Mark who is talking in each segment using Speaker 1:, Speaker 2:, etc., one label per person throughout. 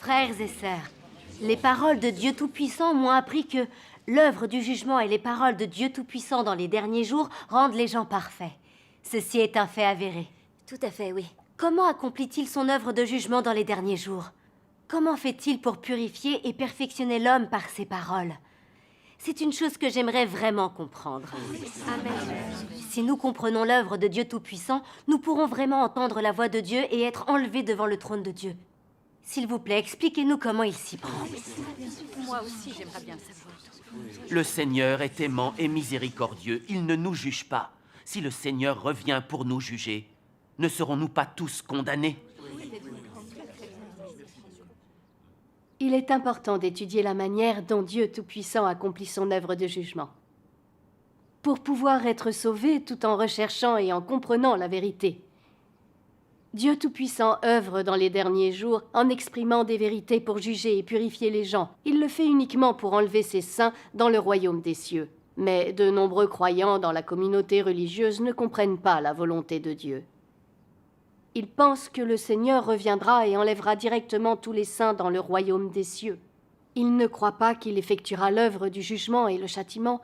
Speaker 1: Frères et sœurs, les paroles de Dieu Tout-Puissant m'ont appris que l'œuvre du jugement et les paroles de Dieu Tout-Puissant dans les derniers jours rendent les gens parfaits. Ceci est un fait avéré.
Speaker 2: Tout à fait, oui.
Speaker 1: Comment accomplit-il son œuvre de jugement dans les derniers jours? Comment fait-il pour purifier et perfectionner l'homme par ses paroles? C'est une chose que j'aimerais vraiment comprendre. Amen. Si nous comprenons l'œuvre de Dieu Tout-Puissant, nous pourrons vraiment entendre la voix de Dieu et être enlevés devant le trône de Dieu. S'il vous plaît, expliquez-nous comment il s'y prend.
Speaker 2: Moi aussi, j'aimerais bien le savoir.
Speaker 3: Le Seigneur est aimant et miséricordieux. Il ne nous juge pas. Si le Seigneur revient pour nous juger, ne serons-nous pas tous condamnés?
Speaker 4: Il est important d'étudier la manière dont Dieu Tout-Puissant accomplit son œuvre de jugement, pour pouvoir être sauvé tout en recherchant et en comprenant la vérité. Dieu Tout-Puissant œuvre dans les derniers jours en exprimant des vérités pour juger et purifier les gens. Il le fait uniquement pour enlever ses saints dans le royaume des cieux. Mais de nombreux croyants dans la communauté religieuse ne comprennent pas la volonté de Dieu. Ils pensent que le Seigneur reviendra et enlèvera directement tous les saints dans le royaume des cieux. Ils ne croient pas qu'il effectuera l'œuvre du jugement et le châtiment,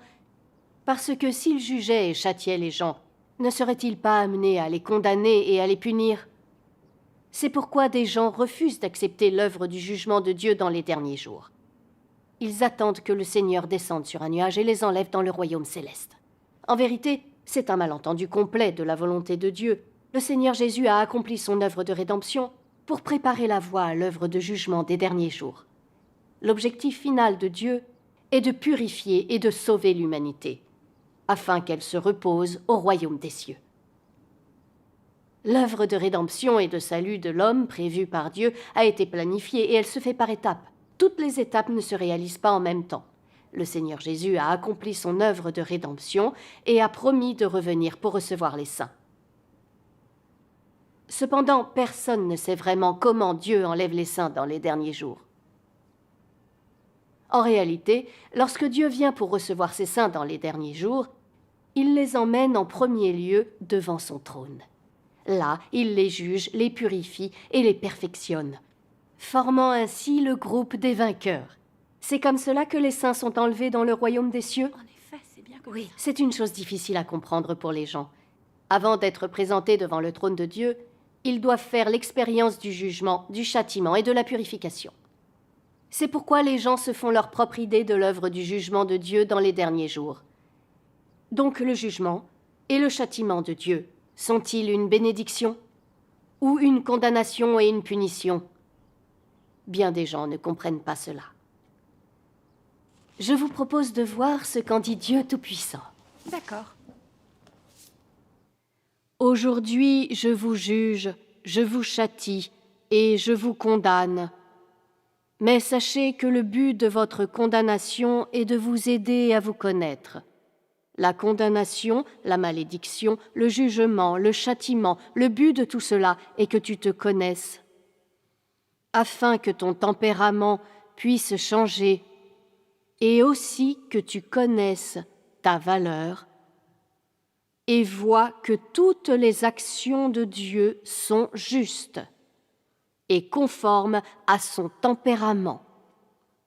Speaker 4: parce que s'il jugeait et châtiait les gens, ne serait-il pas amené à les condamner et à les punir? C'est pourquoi des gens refusent d'accepter l'œuvre du jugement de Dieu dans les derniers jours. Ils attendent que le Seigneur descende sur un nuage et les enlève dans le royaume céleste. En vérité, c'est un malentendu complet de la volonté de Dieu. Le Seigneur Jésus a accompli son œuvre de rédemption pour préparer la voie à l'œuvre de jugement des derniers jours. L'objectif final de Dieu est de purifier et de sauver l'humanité, afin qu'elle se repose au royaume des cieux. L'œuvre de rédemption et de salut de l'homme prévue par Dieu a été planifiée et elle se fait par étapes. Toutes les étapes ne se réalisent pas en même temps. Le Seigneur Jésus a accompli son œuvre de rédemption et a promis de revenir pour recevoir les saints. Cependant, personne ne sait vraiment comment Dieu enlève les saints dans les derniers jours. En réalité, lorsque Dieu vient pour recevoir ses saints dans les derniers jours, il les emmène en premier lieu devant son trône. Là, il les juge, les purifie et les perfectionne, formant ainsi le groupe des vainqueurs. C'est comme cela que les saints sont enlevés dans le royaume des cieux?
Speaker 2: En effet, c'est bien que...
Speaker 4: Oui, c'est une chose difficile à comprendre pour les gens. Avant d'être présentés devant le trône de Dieu, ils doivent faire l'expérience du jugement, du châtiment et de la purification. C'est pourquoi les gens se font leur propre idée de l'œuvre du jugement de Dieu dans les derniers jours. Donc le jugement et le châtiment de Dieu sont-ils une bénédiction ou une condamnation et une punition? Bien des gens ne comprennent pas cela. Je vous propose de voir ce qu'en dit Dieu Tout-Puissant.
Speaker 2: D'accord.
Speaker 4: Aujourd'hui, je vous juge, je vous châtie et je vous condamne. Mais sachez que le but de votre condamnation est de vous aider à vous connaître. La condamnation, la malédiction, le jugement, le châtiment, le but de tout cela est que tu te connaisses, afin que ton tempérament puisse changer et aussi que tu connaisses ta valeur et vois que toutes les actions de Dieu sont justes et conformes à son tempérament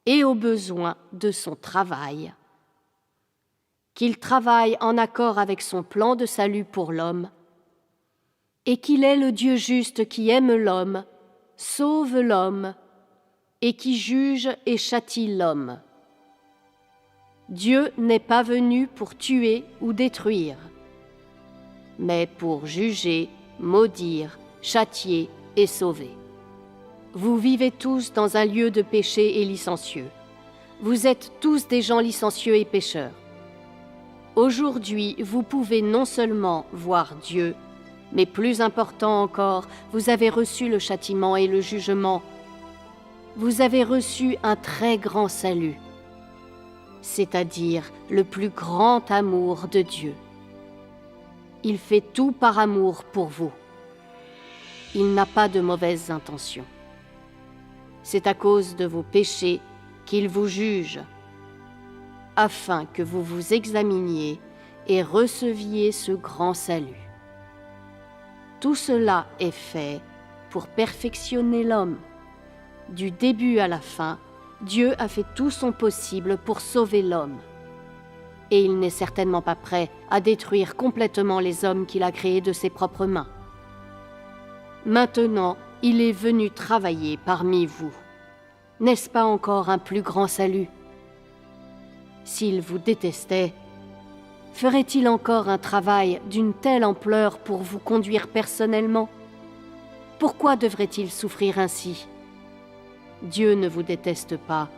Speaker 4: et aux besoins de son travail. Qu'il travaille en accord avec son plan de salut pour l'homme, et qu'il est le Dieu juste qui aime l'homme, sauve l'homme, et qui juge et châtie l'homme. Dieu n'est pas venu pour tuer ou détruire, mais pour juger, maudire, châtier et sauver. Vous vivez tous dans un lieu de péché et licencieux. Vous êtes tous des gens licencieux et pécheurs. Aujourd'hui, vous pouvez non seulement voir Dieu, mais plus important encore, vous avez reçu le châtiment et le jugement. Vous avez reçu un très grand salut, c'est-à-dire le plus grand amour de Dieu. Il fait tout par amour pour vous. Il n'a pas de mauvaises intentions. C'est à cause de vos péchés qu'il vous juge, afin que vous vous examiniez et receviez ce grand salut. Tout cela est fait pour perfectionner l'homme, Du début à la fin, Dieu a fait tout son possible pour sauver l'homme. Et il n'est certainement pas prêt à détruire complètement les hommes qu'il a créés de ses propres mains. Maintenant, il est venu travailler parmi vous. N'est-ce pas encore un plus grand salut? S'il vous détestait, ferait-il encore un travail d'une telle ampleur pour vous conduire personnellement? Pourquoi devrait-il souffrir ainsi? Dieu ne vous déteste pas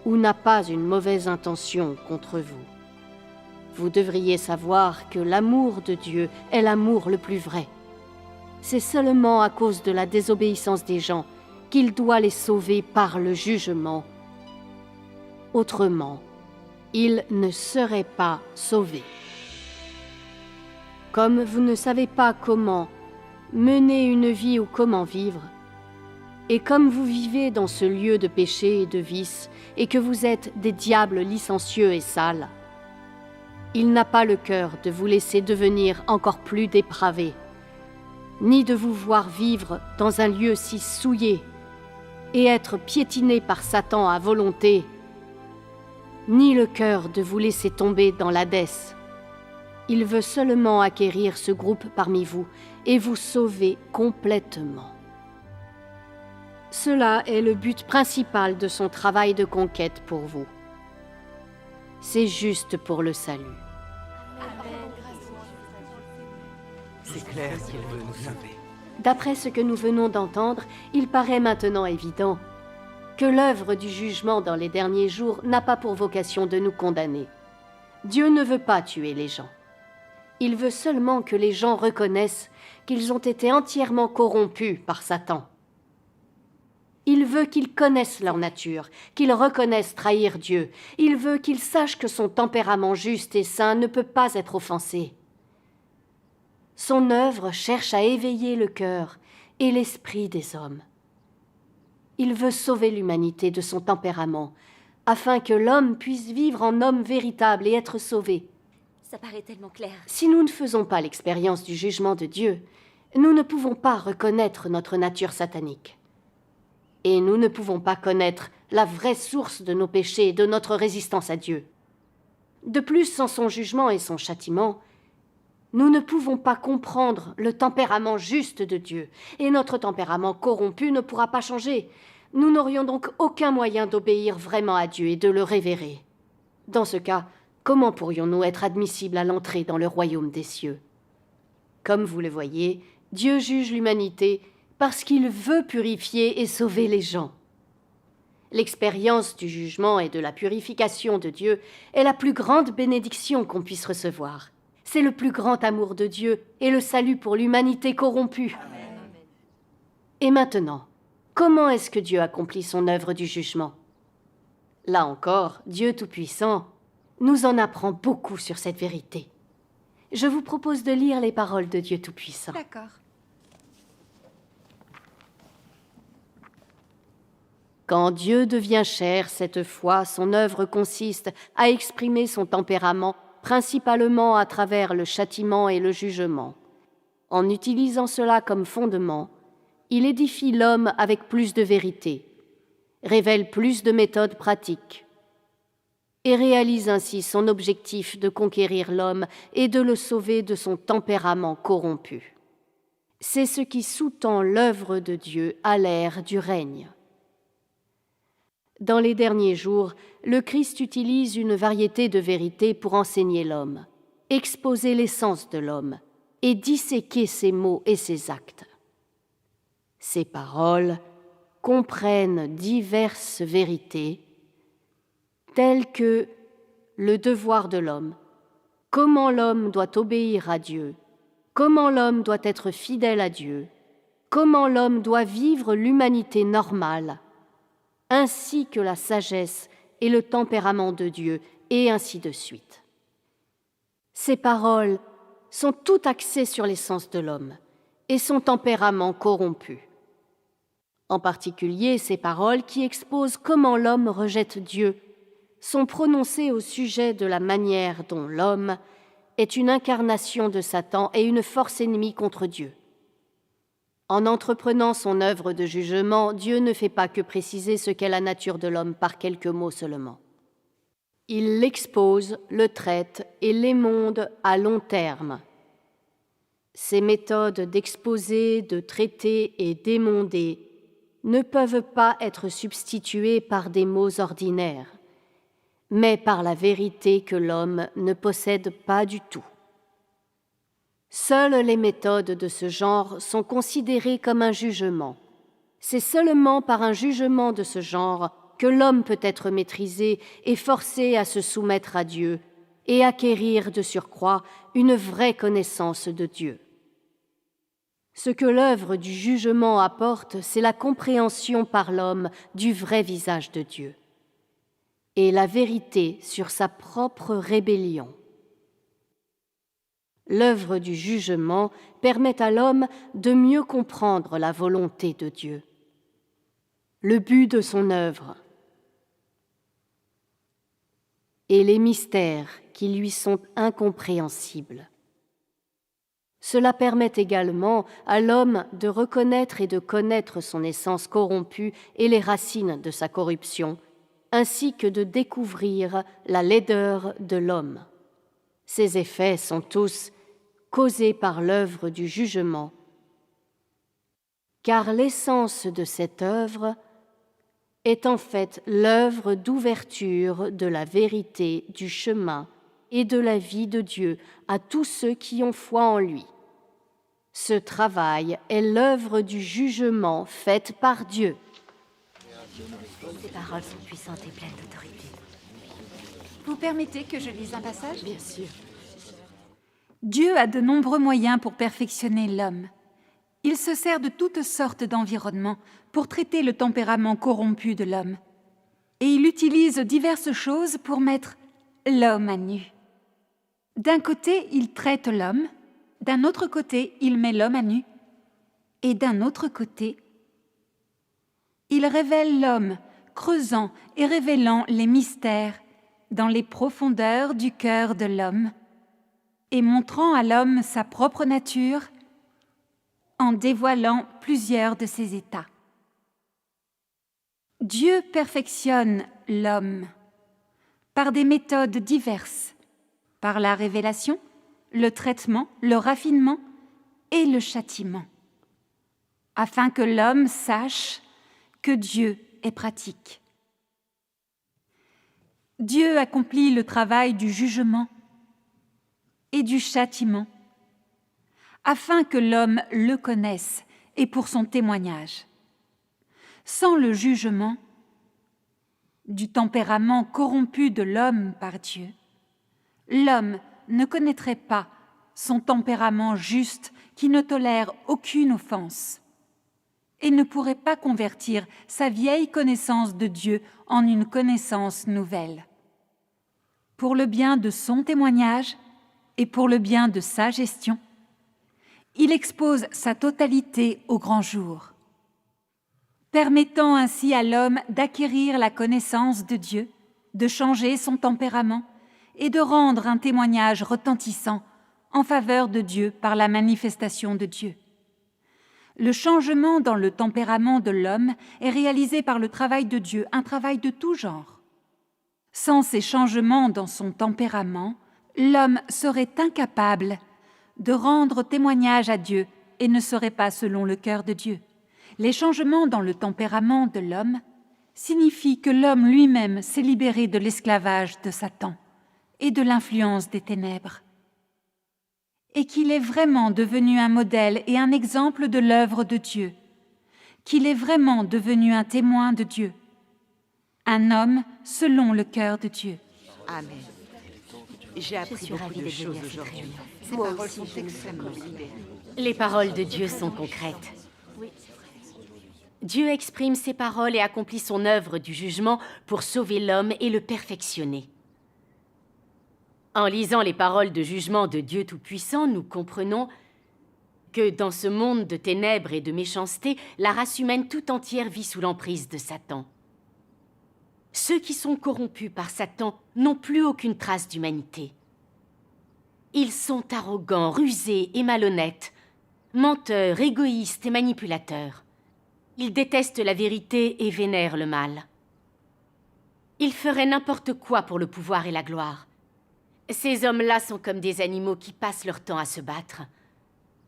Speaker 4: ou n'a pas une mauvaise intention contre vous. Vous devriez savoir que l'amour de Dieu est l'amour le plus vrai. C'est seulement à cause de la désobéissance des gens qu'il doit les sauver par le jugement. Autrement, ils ne seraient pas sauvés. Comme vous ne savez pas comment mener une vie ou comment vivre, et comme vous vivez dans ce lieu de péché et de vice, et que vous êtes des diables licencieux et sales, il n'a pas le cœur de vous laisser devenir encore plus dépravés, ni de vous voir vivre dans un lieu si souillé et être piétiné par Satan à volonté, ni le cœur de vous laisser tomber dans l'Hadès. Il veut seulement acquérir ce groupe parmi vous et vous sauver complètement. Cela est le but principal de son travail de conquête pour vous. C'est juste pour le salut.
Speaker 3: C'est clair qu'il veut nous sauver.
Speaker 4: D'après ce que nous venons d'entendre, il paraît maintenant évident que l'œuvre du jugement dans les derniers jours n'a pas pour vocation de nous condamner. Dieu ne veut pas tuer les gens. Il veut seulement que les gens reconnaissent qu'ils ont été entièrement corrompus par Satan. Il veut qu'ils connaissent leur nature, qu'ils reconnaissent trahir Dieu. Il veut qu'ils sachent que son tempérament juste et saint ne peut pas être offensé. Son œuvre cherche à éveiller le cœur et l'esprit des hommes. Il veut sauver l'humanité de son tempérament, afin que l'homme puisse vivre en homme véritable et être sauvé.
Speaker 2: Ça paraît tellement clair.
Speaker 4: Si nous ne faisons pas l'expérience du jugement de Dieu, nous ne pouvons pas reconnaître notre nature satanique. Et nous ne pouvons pas connaître la vraie source de nos péchés et de notre résistance à Dieu. De plus, sans son jugement et son châtiment, nous ne pouvons pas comprendre le tempérament juste de Dieu, et notre tempérament corrompu ne pourra pas changer. Nous n'aurions donc aucun moyen d'obéir vraiment à Dieu et de le révérer. Dans ce cas, comment pourrions-nous être admissibles à l'entrée dans le royaume des cieux? Comme vous le voyez, Dieu juge l'humanité parce qu'il veut purifier et sauver les gens. L'expérience du jugement et de la purification de Dieu est la plus grande bénédiction qu'on puisse recevoir. C'est le plus grand amour de Dieu et le salut pour l'humanité corrompue. Amen. Et maintenant, comment est-ce que Dieu accomplit son œuvre du jugement? Là encore, Dieu Tout-Puissant nous en apprend beaucoup sur cette vérité. Je vous propose de lire les paroles de Dieu Tout-Puissant.
Speaker 2: D'accord.
Speaker 4: Quand Dieu devient chair, cette fois, son œuvre consiste à exprimer son tempérament, principalement à travers le châtiment et le jugement. En utilisant cela comme fondement, il édifie l'homme avec plus de vérité, révèle plus de méthodes pratiques, et réalise ainsi son objectif de conquérir l'homme et de le sauver de son tempérament corrompu. C'est ce qui sous-tend l'œuvre de Dieu à l'ère du règne. Dans les derniers jours, le Christ utilise une variété de vérités pour enseigner l'homme, exposer l'essence de l'homme et disséquer ses mots et ses actes. Ces paroles comprennent diverses vérités, telles que le devoir de l'homme, comment l'homme doit obéir à Dieu, comment l'homme doit être fidèle à Dieu, comment l'homme doit vivre l'humanité normale, ainsi que la sagesse et le tempérament de Dieu, et ainsi de suite. Ces paroles sont toutes axées sur l'essence de l'homme et son tempérament corrompu. En particulier, ces paroles qui exposent comment l'homme rejette Dieu sont prononcées au sujet de la manière dont l'homme est une incarnation de Satan et une force ennemie contre Dieu. En entreprenant son œuvre de jugement, Dieu ne fait pas que préciser ce qu'est la nature de l'homme par quelques mots seulement. Il l'expose, le traite et l'émonde à long terme. Ces méthodes d'exposer, de traiter et d'émonder ne peuvent pas être substituées par des mots ordinaires, mais par la vérité que l'homme ne possède pas du tout. Seules les méthodes de ce genre sont considérées comme un jugement. C'est seulement par un jugement de ce genre que l'homme peut être maîtrisé et forcé à se soumettre à Dieu et acquérir de surcroît une vraie connaissance de Dieu. Ce que l'œuvre du jugement apporte, c'est la compréhension par l'homme du vrai visage de Dieu et la vérité sur sa propre rébellion. L'œuvre du jugement permet à l'homme de mieux comprendre la volonté de Dieu, le but de son œuvre et les mystères qui lui sont incompréhensibles. Cela permet également à l'homme de reconnaître et de connaître son essence corrompue et les racines de sa corruption, ainsi que de découvrir la laideur de l'homme. Ces effets sont tous causés par l'œuvre du jugement, car l'essence de cette œuvre est en fait l'œuvre d'ouverture de la vérité, du chemin et de la vie de Dieu à tous ceux qui ont foi en lui. Ce travail est l'œuvre du jugement faite par Dieu.
Speaker 1: Ces paroles sont puissantes et pleines d'autorité.
Speaker 2: Vous permettez que je lise un passage ?
Speaker 1: Bien sûr.
Speaker 2: Dieu a de nombreux moyens pour perfectionner l'homme. Il se sert de toutes sortes d'environnements pour traiter le tempérament corrompu de l'homme. Et il utilise diverses choses pour mettre l'homme à nu. D'un côté, il traite l'homme, d'un autre côté, il met l'homme à nu, et d'un autre côté, il révèle l'homme, creusant et révélant les mystères dans les profondeurs du cœur de l'homme, et montrant à l'homme sa propre nature en dévoilant plusieurs de ses états. Dieu perfectionne l'homme par des méthodes diverses, par la révélation, le traitement, le raffinement et le châtiment, afin que l'homme sache que Dieu est pratique. Dieu accomplit le travail du jugement et du châtiment, afin que l'homme le connaisse et pour son témoignage. Sans le jugement du tempérament corrompu de l'homme par Dieu, l'homme ne connaîtrait pas son tempérament juste qui ne tolère aucune offense et ne pourrait pas convertir sa vieille connaissance de Dieu en une connaissance nouvelle. Pour le bien de son témoignage et pour le bien de sa gestion, il expose sa totalité au grand jour, permettant ainsi à l'homme d'acquérir la connaissance de Dieu, de changer son tempérament et de rendre un témoignage retentissant en faveur de Dieu par la manifestation de Dieu. Le changement dans le tempérament de l'homme est réalisé par le travail de Dieu, un travail de tout genre. Sans ces changements dans son tempérament, l'homme serait incapable de rendre témoignage à Dieu et ne serait pas selon le cœur de Dieu. Les changements dans le tempérament de l'homme signifient que l'homme lui-même s'est libéré de l'esclavage de Satan et de l'influence des ténèbres, et qu'il est vraiment devenu un modèle et un exemple de l'œuvre de Dieu, qu'il est vraiment devenu un témoin de Dieu, un homme selon le cœur de Dieu.
Speaker 5: Amen. J'ai appris
Speaker 1: suis
Speaker 5: beaucoup
Speaker 1: ravie
Speaker 5: de
Speaker 1: de
Speaker 5: choses
Speaker 1: venir à cette
Speaker 5: aujourd'hui.
Speaker 1: réunion.
Speaker 5: Ces paroles sont extrêmement libérantes.
Speaker 1: Les paroles de Dieu sont concrètes. Dieu exprime ses paroles et accomplit son œuvre du jugement pour sauver l'homme et le perfectionner. En lisant les paroles de jugement de Dieu Tout-Puissant, nous comprenons que dans ce monde de ténèbres et de méchanceté, la race humaine tout entière vit sous l'emprise de Satan. Ceux qui sont corrompus par Satan n'ont plus aucune trace d'humanité. Ils sont arrogants, rusés et malhonnêtes,
Speaker 6: menteur, égoïste et manipulateur. Il déteste la vérité et vénère le mal. Il ferait n'importe quoi pour le pouvoir et la gloire. Ces hommes-là sont comme des animaux qui passent leur temps à se battre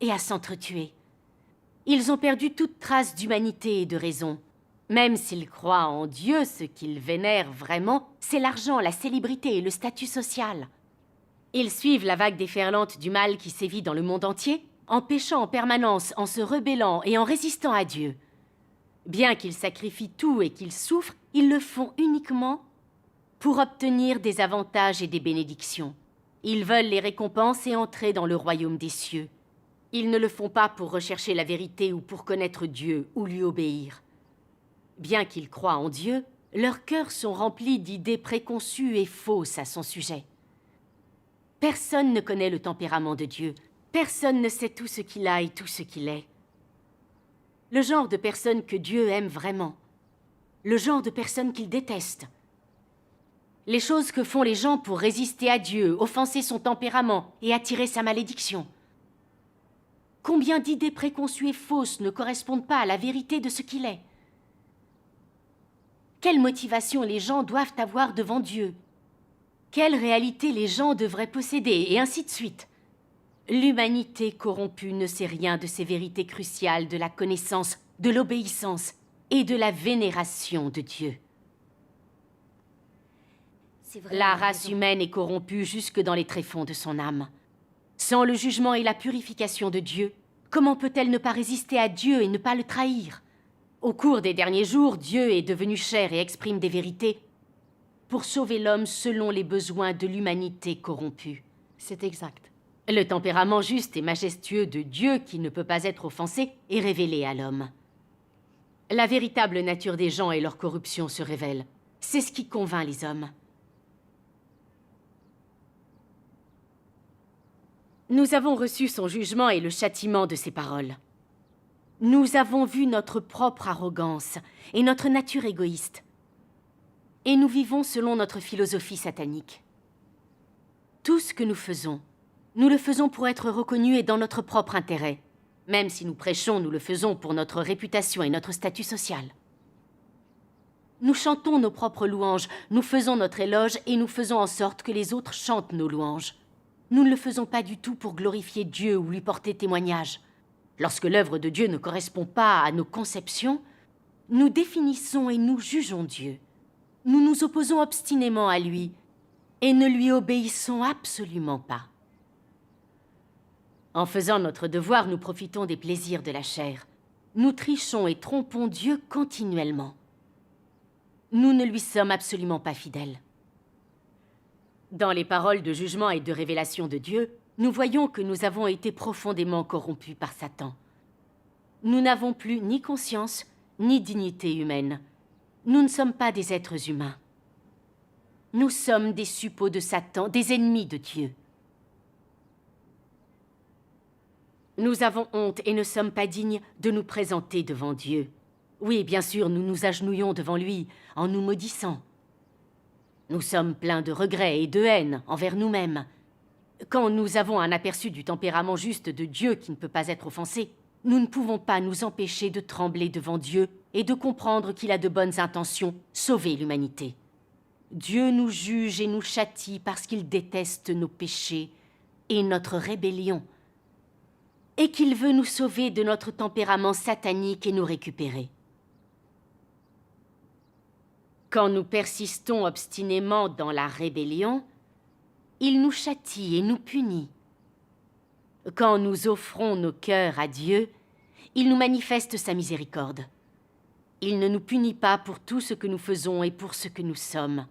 Speaker 6: et à s'entretuer. Ils ont perdu toute trace d'humanité et de raison. Même s'ils croient en Dieu, ce qu'ils vénèrent vraiment, c'est l'argent, la célébrité et le statut social. Ils suivent la vague déferlante du mal qui sévit dans le monde entier, en péchant en permanence, en se rebellant et en résistant à Dieu. Bien qu'ils sacrifient tout et qu'ils souffrent, ils le font uniquement pour obtenir des avantages et des bénédictions. Ils veulent les récompenses et entrer dans le royaume des cieux. Ils ne le font pas pour rechercher la vérité ou pour connaître Dieu ou lui obéir. Bien qu'ils croient en Dieu, leurs cœurs sont remplis d'idées préconçues et fausses à son sujet. Personne ne connaît le tempérament de Dieu. Personne ne sait tout ce qu'il a et tout ce qu'il est. Le genre de personne que Dieu aime vraiment. Le genre de personne qu'il déteste. Les choses que font les gens pour résister à Dieu, offenser son tempérament et attirer sa malédiction. Combien d'idées préconçues et fausses ne correspondent pas à la vérité de ce qu'il est? Quelle motivation les gens doivent avoir devant Dieu? Quelle réalité les gens devraient posséder? Et ainsi de suite. L'humanité corrompue ne sait rien de ces vérités cruciales de la connaissance, de l'obéissance et de la vénération de Dieu. La race humaine est corrompue jusque dans les tréfonds de son âme. Sans le jugement et la purification de Dieu, comment peut-elle ne pas résister à Dieu et ne pas le trahir? Au cours des derniers jours, Dieu est devenu chair et exprime des vérités pour sauver l'homme selon les besoins de l'humanité corrompue.
Speaker 4: C'est exact.
Speaker 6: Le tempérament juste et majestueux de Dieu, qui ne peut pas être offensé, est révélé à l'homme. La véritable nature des gens et leur corruption se révèlent. C'est ce qui convainc les hommes. Nous avons reçu son jugement et le châtiment de ses paroles. Nous avons vu notre propre arrogance et notre nature égoïste. Et nous vivons selon notre philosophie satanique. Tout ce que nous faisons, nous le faisons pour être reconnus et dans notre propre intérêt. Même si nous prêchons, nous le faisons pour notre réputation et notre statut social. Nous chantons nos propres louanges, nous faisons notre éloge et nous faisons en sorte que les autres chantent nos louanges. Nous ne le faisons pas du tout pour glorifier Dieu ou lui porter témoignage. Lorsque l'œuvre de Dieu ne correspond pas à nos conceptions, nous définissons et nous jugeons Dieu. Nous nous opposons obstinément à lui et ne lui obéissons absolument pas. En faisant notre devoir, nous profitons des plaisirs de la chair. Nous trichons et trompons Dieu continuellement. Nous ne lui sommes absolument pas fidèles. Dans les paroles de jugement et de révélation de Dieu, nous voyons que nous avons été profondément corrompus par Satan. Nous n'avons plus ni conscience, ni dignité humaine. Nous ne sommes pas des êtres humains. Nous sommes des suppôts de Satan, des ennemis de Dieu. Nous avons honte et ne sommes pas dignes de nous présenter devant Dieu. Oui, bien sûr, nous nous agenouillons devant lui en nous maudissant. Nous sommes pleins de regrets et de haine envers nous-mêmes. Quand nous avons un aperçu du tempérament juste de Dieu qui ne peut pas être offensé, nous ne pouvons pas nous empêcher de trembler devant Dieu et de comprendre qu'il a de bonnes intentions, sauver l'humanité. Dieu nous juge et nous châtie parce qu'il déteste nos péchés et notre rébellion, et qu'il veut nous sauver de notre tempérament satanique et nous récupérer. Quand nous persistons obstinément dans la rébellion, il nous châtie et nous punit. Quand nous offrons nos cœurs à Dieu, il nous manifeste sa miséricorde. Il ne nous punit pas pour tout ce que nous faisons et pour ce que nous sommes.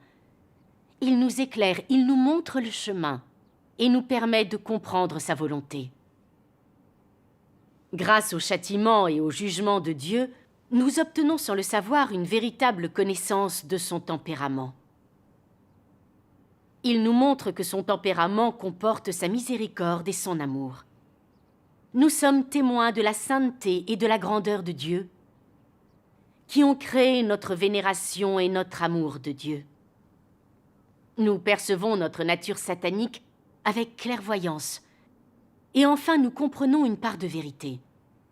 Speaker 6: Il nous éclaire, il nous montre le chemin et nous permet de comprendre sa volonté. Grâce au châtiment et au jugement de Dieu, nous obtenons sans le savoir une véritable connaissance de son tempérament. Il nous montre que son tempérament comporte sa miséricorde et son amour. Nous sommes témoins de la sainteté et de la grandeur de Dieu, qui ont créé notre vénération et notre amour de Dieu. Nous percevons notre nature satanique avec clairvoyance, Et enfin, nous comprenons une part de vérité.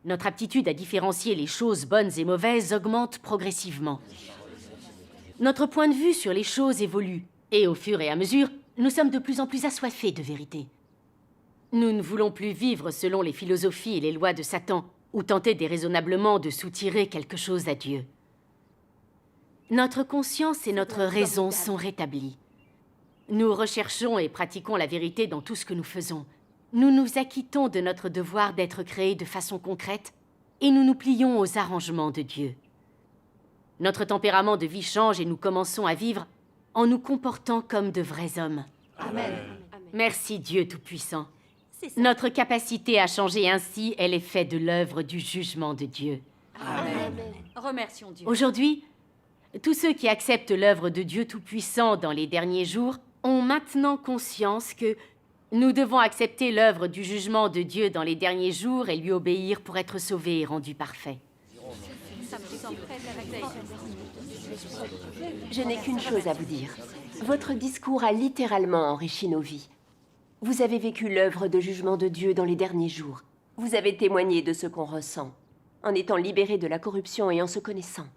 Speaker 6: Notre aptitude à différencier les choses bonnes et mauvaises augmente progressivement. Notre point de vue sur les choses évolue, et au fur et à mesure, nous sommes de plus en plus assoiffés de vérité. Nous ne voulons plus vivre selon les philosophies et les lois de Satan, ou tenter déraisonnablement de soutirer quelque chose à Dieu. Notre conscience et notre raison sont rétablies. Nous recherchons et pratiquons la vérité dans tout ce que nous faisons. Nous nous acquittons de notre devoir d'être créés de façon concrète, et nous nous plions aux arrangements de Dieu. Notre tempérament de vie change et nous commençons à vivre en nous comportant comme de vrais hommes.
Speaker 4: Amen.
Speaker 6: Merci Dieu Tout-Puissant. Notre capacité à changer ainsi est l'effet de l'œuvre du jugement de Dieu.
Speaker 2: Remercions Dieu.
Speaker 6: Aujourd'hui, tous ceux qui acceptent l'œuvre de Dieu Tout-Puissant dans les derniers jours ont maintenant conscience que nous devons accepter l'œuvre du jugement de Dieu dans les derniers jours et lui obéir pour être sauvés et rendus parfaits.
Speaker 7: Je n'ai qu'une chose à vous dire. Votre discours a littéralement enrichi nos vies. Vous avez vécu l'œuvre de jugement de Dieu dans les derniers jours. Vous avez témoigné de ce qu'on ressent, en étant libérés de la corruption et en se connaissant.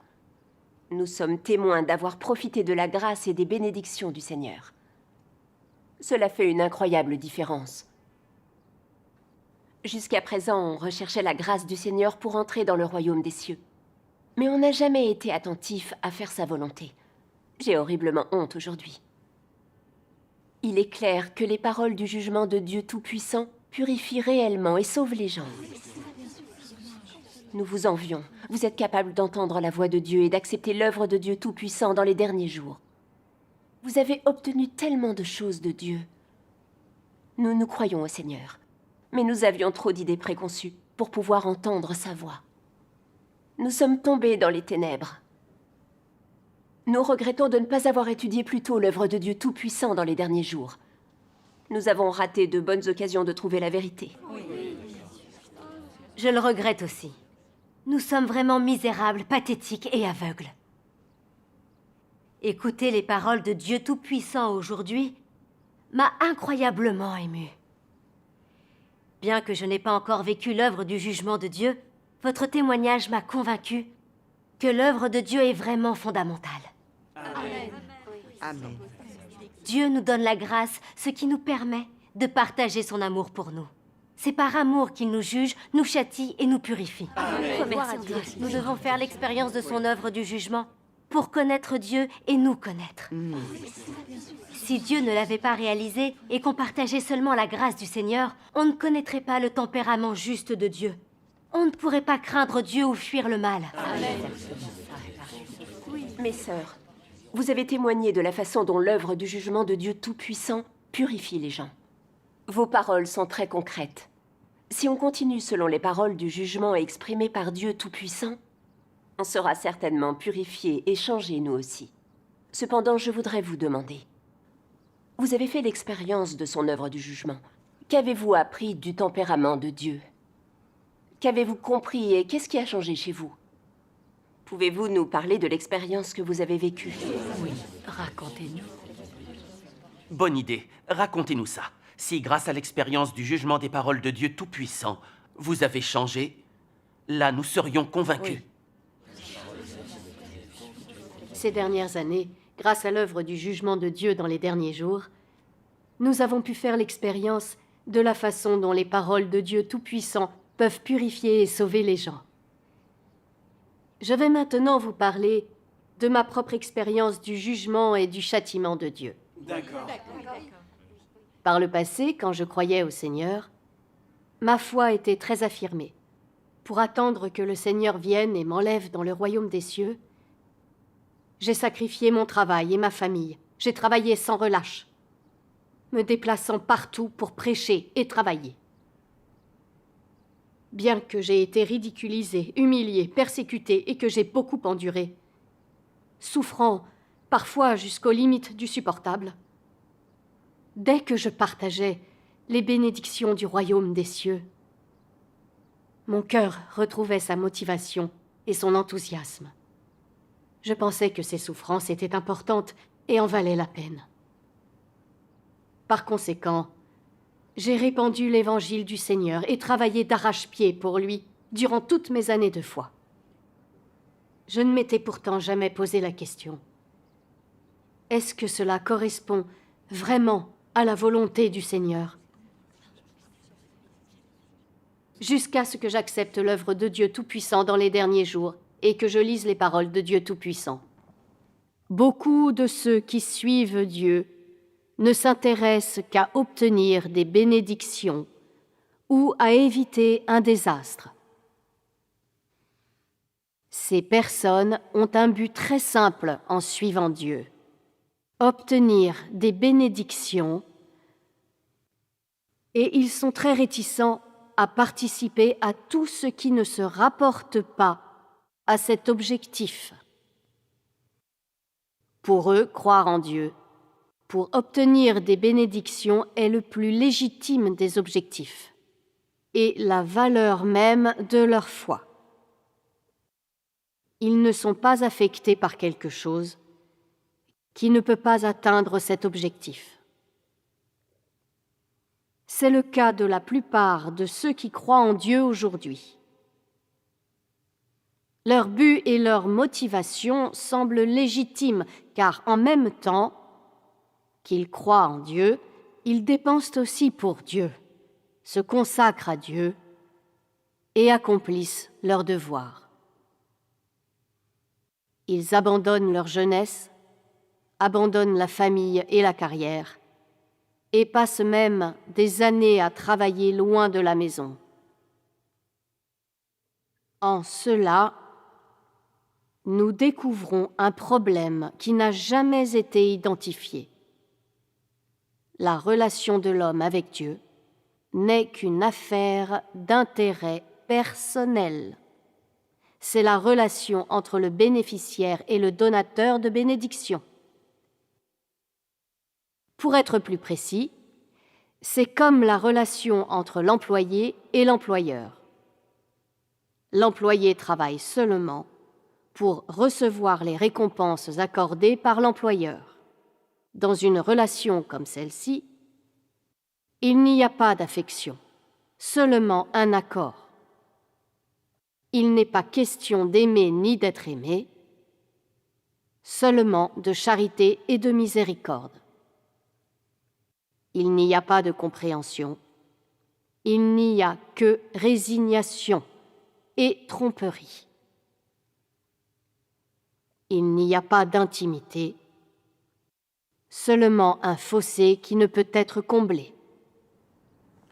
Speaker 7: Nous sommes témoins d'avoir profité de la grâce et des bénédictions du Seigneur. Cela fait une incroyable différence. Jusqu'à présent, on recherchait la grâce du Seigneur pour entrer dans le royaume des cieux. Mais on n'a jamais été attentif à faire sa volonté. J'ai horriblement honte aujourd'hui. Il est clair que les paroles du jugement de Dieu Tout-Puissant purifient réellement et sauvent les gens. Nous vous envions. Vous êtes capable d'entendre la voix de Dieu et d'accepter l'œuvre de Dieu Tout-Puissant dans les derniers jours. Vous avez obtenu tellement de choses de Dieu. Nous croyons au Seigneur. Mais nous avions trop d'idées préconçues pour pouvoir entendre sa voix. Nous sommes tombés dans les ténèbres. Nous regrettons de ne pas avoir étudié plus tôt l'œuvre de Dieu Tout-Puissant dans les derniers jours. Nous avons raté de bonnes occasions de trouver la vérité.
Speaker 1: Je le regrette aussi. Nous sommes vraiment misérables, pathétiques et aveugles. Écouter les paroles de Dieu Tout-Puissant aujourd'hui m'a incroyablement émue. Bien que je n'ai pas encore vécu l'œuvre du jugement de Dieu, votre témoignage m'a convaincu que l'œuvre de Dieu est vraiment fondamentale.
Speaker 5: Amen.
Speaker 1: Dieu nous donne la grâce, ce qui nous permet de partager son amour pour nous. C'est par amour qu'il nous juge, nous châtie et nous purifie. Merci Dieu. Nous devons faire l'expérience de son œuvre du jugement pour connaître Dieu et nous connaître. Si Dieu ne l'avait pas réalisé et qu'on partageait seulement la grâce du Seigneur, on ne connaîtrait pas le tempérament juste de Dieu. On ne pourrait pas craindre Dieu ou fuir le mal.
Speaker 7: Mes sœurs, vous avez témoigné de la façon dont l'œuvre du jugement de Dieu Tout-Puissant purifie les gens. Vos paroles sont très concrètes. Si on continue selon les paroles du jugement exprimées par Dieu Tout-Puissant, on sera certainement purifiés et changés nous aussi. Cependant, je voudrais vous demander, vous avez fait l'expérience de son œuvre du jugement. Qu'avez-vous appris du tempérament de Dieu? Qu'avez-vous compris et qu'est-ce qui a changé chez vous? Pouvez-vous nous parler de l'expérience que vous avez vécue?
Speaker 6: Oui, racontez-nous.
Speaker 3: Bonne idée. Racontez-nous ça. Si, grâce à l'expérience du jugement des paroles de Dieu Tout-Puissant, vous avez changé, là, nous serions convaincus.
Speaker 4: Ces dernières années, grâce à l'œuvre du jugement de Dieu dans les derniers jours, nous avons pu faire l'expérience de la façon dont les paroles de Dieu Tout-Puissant peuvent purifier et sauver les gens. Je vais maintenant vous parler de ma propre expérience du jugement et du châtiment de Dieu.
Speaker 8: D'accord.
Speaker 4: Par le passé, quand je croyais au Seigneur, ma foi était très affirmée. Pour attendre que le Seigneur vienne et m'enlève dans le royaume des cieux, j'ai sacrifié mon travail et ma famille. J'ai travaillé sans relâche, me déplaçant partout pour prêcher et travailler. Bien que j'ai été ridiculisée, humiliée, persécutée et que j'ai beaucoup enduré, souffrant parfois jusqu'aux limites du supportable, dès que je partageais les bénédictions du royaume des cieux, mon cœur retrouvait sa motivation et son enthousiasme. Je pensais que ces souffrances étaient importantes et en valaient la peine. Par conséquent, J'ai répandu l'évangile du Seigneur et travaillé d'arrache-pied pour lui durant toutes mes années de foi. Je ne m'étais pourtant jamais posé la question. Est-ce que cela correspond vraiment à la volonté du Seigneur? Jusqu'à ce que j'accepte l'œuvre de Dieu Tout-Puissant dans les derniers jours et que je lise les paroles de Dieu Tout-Puissant. Beaucoup de ceux qui suivent Dieu ne s'intéressent qu'à obtenir des bénédictions ou à éviter un désastre. Ces personnes ont un but très simple en suivant Dieu: obtenir des bénédictions, et ils sont très réticents à participer à tout ce qui ne se rapporte pas à cet objectif. Pour eux, croire en Dieu, pour obtenir des bénédictions, est le plus légitime des objectifs et la valeur même de leur foi. Ils ne sont pas affectés par quelque chose qui ne peut pas atteindre cet objectif. C'est le cas de la plupart de ceux qui croient en Dieu aujourd'hui. Leur but et leur motivation semblent légitimes, car en même temps qu'ils croient en Dieu, ils dépensent aussi pour Dieu, se consacrent à Dieu et accomplissent leurs devoirs. Ils abandonnent leur jeunesse, abandonnent la famille et la carrière, et passent même des années à travailler loin de la maison. En cela, nous découvrons un problème qui n'a jamais été identifié. La relation de l'homme avec Dieu n'est qu'une affaire d'intérêt personnel. C'est la relation entre le bénéficiaire et le donateur de bénédiction. Pour être plus précis, c'est comme la relation entre l'employé et l'employeur. L'employé travaille seulement pour recevoir les récompenses accordées par l'employeur. Dans une relation comme celle-ci, il n'y a pas d'affection, seulement un accord. Il n'est pas question d'aimer ni d'être aimé, seulement de charité et de miséricorde. Il n'y a pas de compréhension, il n'y a que résignation et tromperie. Il n'y a pas d'intimité, seulement un fossé qui ne peut être comblé.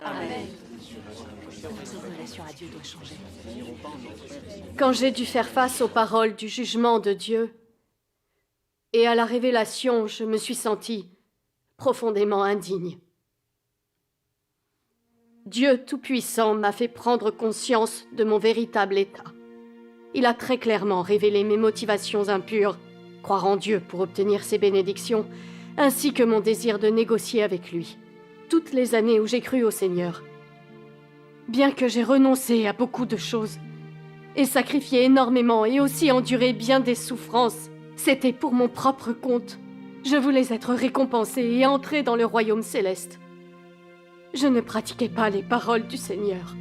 Speaker 5: Amen. Notre relation à Dieu doit changer.
Speaker 4: Quand j'ai dû faire face aux paroles du jugement de Dieu et à la révélation, je me suis sentie profondément indigne. Dieu Tout-Puissant m'a fait prendre conscience de mon véritable état. Il a très clairement révélé mes motivations impures, croire en Dieu pour obtenir ses bénédictions, ainsi que mon désir de négocier avec lui, toutes les années où j'ai cru au Seigneur. Bien que j'ai renoncé à beaucoup de choses, et sacrifié énormément et aussi enduré bien des souffrances, c'était pour mon propre compte. Je voulais être récompensé et entrer dans le royaume céleste. Je ne pratiquais pas les paroles du Seigneur.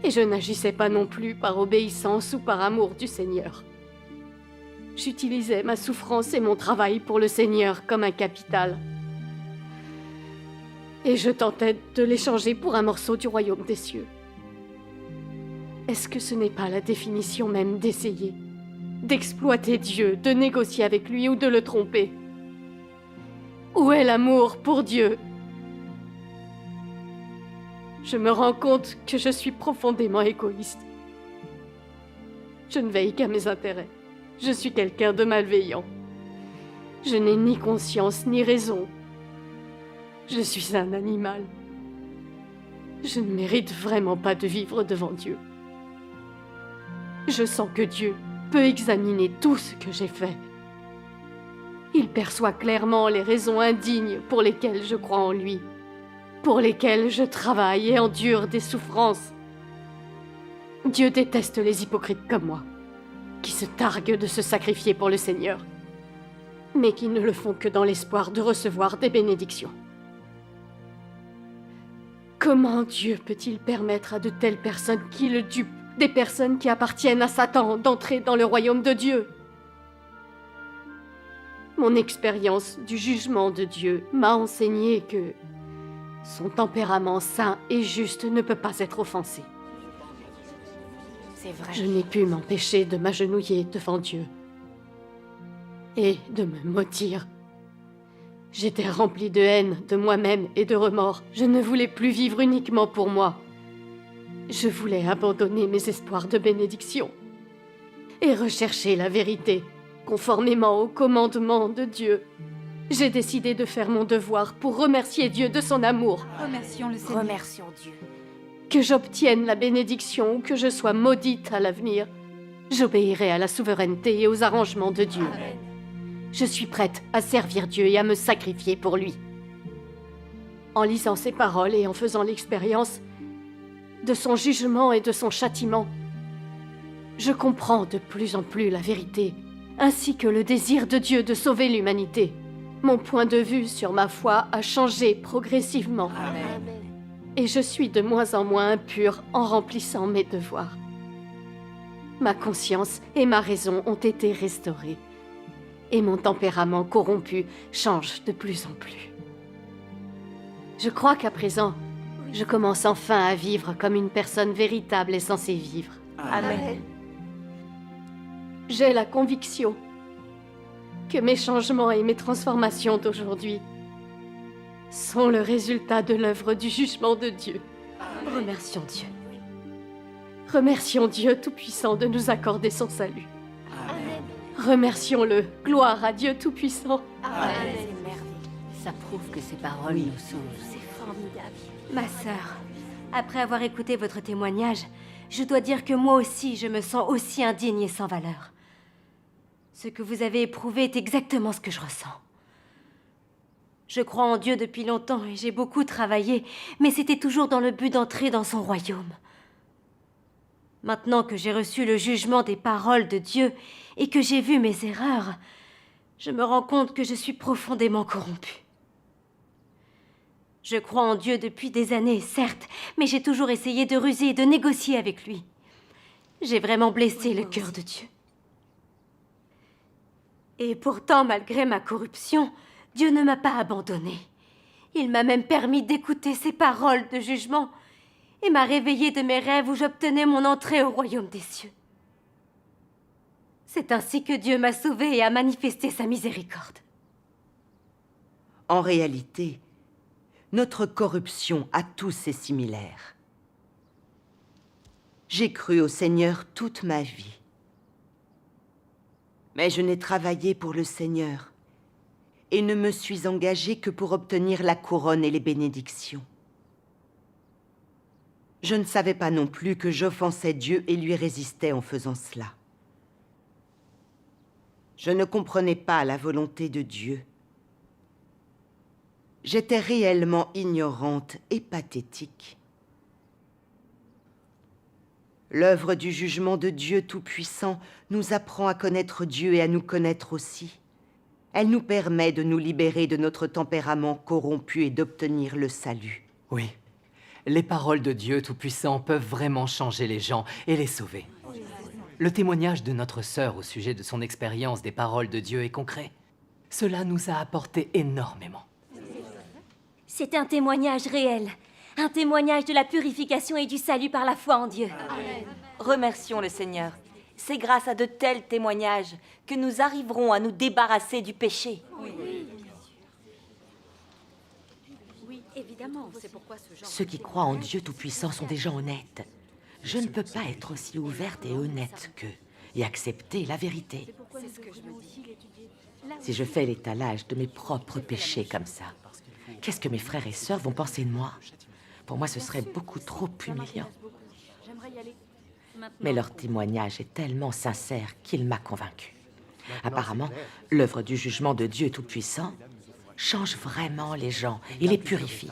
Speaker 4: Et je n'agissais pas non plus par obéissance ou par amour du Seigneur. J'utilisais ma souffrance et mon travail pour le Seigneur comme un capital. Et je tentais de l'échanger pour un morceau du royaume des cieux. Est-ce que ce n'est pas la définition même d'essayer, d'exploiter Dieu, de négocier avec lui ou de le tromper? Où est l'amour pour Dieu? Je me rends compte que je suis profondément égoïste. Je ne veille qu'à mes intérêts. Je suis quelqu'un de malveillant. Je n'ai ni conscience ni raison. Je suis un animal. Je ne mérite vraiment pas de vivre devant Dieu. Je sens que Dieu peut examiner tout ce que j'ai fait. Il perçoit clairement les raisons indignes pour lesquelles je crois en lui, pour lesquelles je travaille et endure des souffrances. Dieu déteste les hypocrites comme moi, qui se targuent de se sacrifier pour le Seigneur, mais qui ne le font que dans l'espoir de recevoir des bénédictions. Comment Dieu peut-il permettre à de telles personnes qui le dupent, des personnes qui appartiennent à Satan, d'entrer dans le royaume de Dieu? Mon expérience du jugement de Dieu m'a enseigné que son tempérament saint et juste ne peut pas être offensé.
Speaker 6: C'est vrai.
Speaker 4: Je n'ai pu m'empêcher de m'agenouiller devant Dieu et de me maudire. J'étais remplie de haine de moi-même et de remords. Je ne voulais plus vivre uniquement pour moi. Je voulais abandonner mes espoirs de bénédiction et rechercher la vérité, conformément aux commandements de Dieu. J'ai décidé de faire mon devoir pour remercier Dieu de son amour.
Speaker 2: Remercions le Seigneur.
Speaker 6: Remercions Dieu.
Speaker 4: Que j'obtienne la bénédiction ou que je sois maudite à l'avenir, j'obéirai à la souveraineté et aux arrangements de Dieu.
Speaker 6: Amen.
Speaker 4: Je suis prête à servir Dieu et à me sacrifier pour lui. En lisant ces paroles et en faisant l'expérience de son jugement et de son châtiment, je comprends de plus en plus la vérité, ainsi que le désir de Dieu de sauver l'humanité. Mon point de vue sur ma foi a changé progressivement. Et je suis de moins en moins impure en remplissant mes devoirs. Ma conscience et ma raison ont été restaurées. Et mon tempérament corrompu change de plus en plus. Je crois qu'à présent, je commence enfin à vivre comme une personne véritable est censée vivre.
Speaker 6: Amen.
Speaker 4: J'ai la conviction que mes changements et mes transformations d'aujourd'hui sont le résultat de l'œuvre du jugement de Dieu.
Speaker 1: Remercions Dieu.
Speaker 4: Remercions Dieu Tout-Puissant de nous accorder son salut. Remercions-le. Gloire à Dieu Tout-Puissant.
Speaker 6: C'est merveilleux.
Speaker 1: Ça prouve que ces paroles nous sauvent. C'est formidable. Ma sœur, après avoir écouté votre témoignage, je dois dire que moi aussi, je me sens aussi indigne et sans valeur. Ce que vous avez éprouvé est exactement ce que je ressens. Je crois en Dieu depuis longtemps et j'ai beaucoup travaillé, mais c'était toujours dans le but d'entrer dans son royaume. Maintenant que j'ai reçu le jugement des paroles de Dieu et que j'ai vu mes erreurs, je me rends compte que je suis profondément corrompue. Je crois en Dieu depuis des années, certes, mais j'ai toujours essayé de ruser et de négocier avec lui. J'ai vraiment blessé le cœur de Dieu. Et pourtant, malgré ma corruption, Dieu ne m'a pas abandonnée. Il m'a même permis d'écouter ses paroles de jugement et m'a réveillée de mes rêves où j'obtenais mon entrée au royaume des cieux. C'est ainsi que Dieu m'a sauvée et a manifesté sa miséricorde.
Speaker 8: En réalité, notre corruption à tous est similaire. J'ai cru au Seigneur toute ma vie. Mais je n'ai travaillé pour le Seigneur et ne me suis engagée que pour obtenir la couronne et les bénédictions. Je ne savais pas non plus que j'offensais Dieu et lui résistais en faisant cela. Je ne comprenais pas la volonté de Dieu. J'étais réellement ignorante et pathétique. L'œuvre du jugement de Dieu Tout-Puissant nous apprend à connaître Dieu et à nous connaître aussi. Elle nous permet de nous libérer de notre tempérament corrompu et d'obtenir le salut.
Speaker 9: Oui, les paroles de Dieu Tout-Puissant peuvent vraiment changer les gens et les sauver. Le témoignage de notre sœur au sujet de son expérience des paroles de Dieu est concret. Cela nous a apporté énormément.
Speaker 1: C'est un témoignage réel. Un témoignage de la purification et du salut par la foi en Dieu.
Speaker 5: Remercions le Seigneur. C'est grâce à de tels témoignages que nous arriverons à nous débarrasser du péché.
Speaker 6: Oui, évidemment. C'est pourquoi ce genre...
Speaker 5: Ceux qui croient en Dieu Tout-Puissant sont des gens honnêtes. Je ne peux pas être aussi ouverte et honnête qu'eux et accepter la vérité. Si je fais l'étalage de mes propres péchés comme ça, qu'est-ce que mes frères et sœurs vont penser de moi? Pour moi, ce serait beaucoup trop humiliant. Mais leur témoignage est tellement sincère qu'il m'a convaincue. Apparemment, l'œuvre du jugement de Dieu Tout-Puissant change vraiment les gens et les purifie.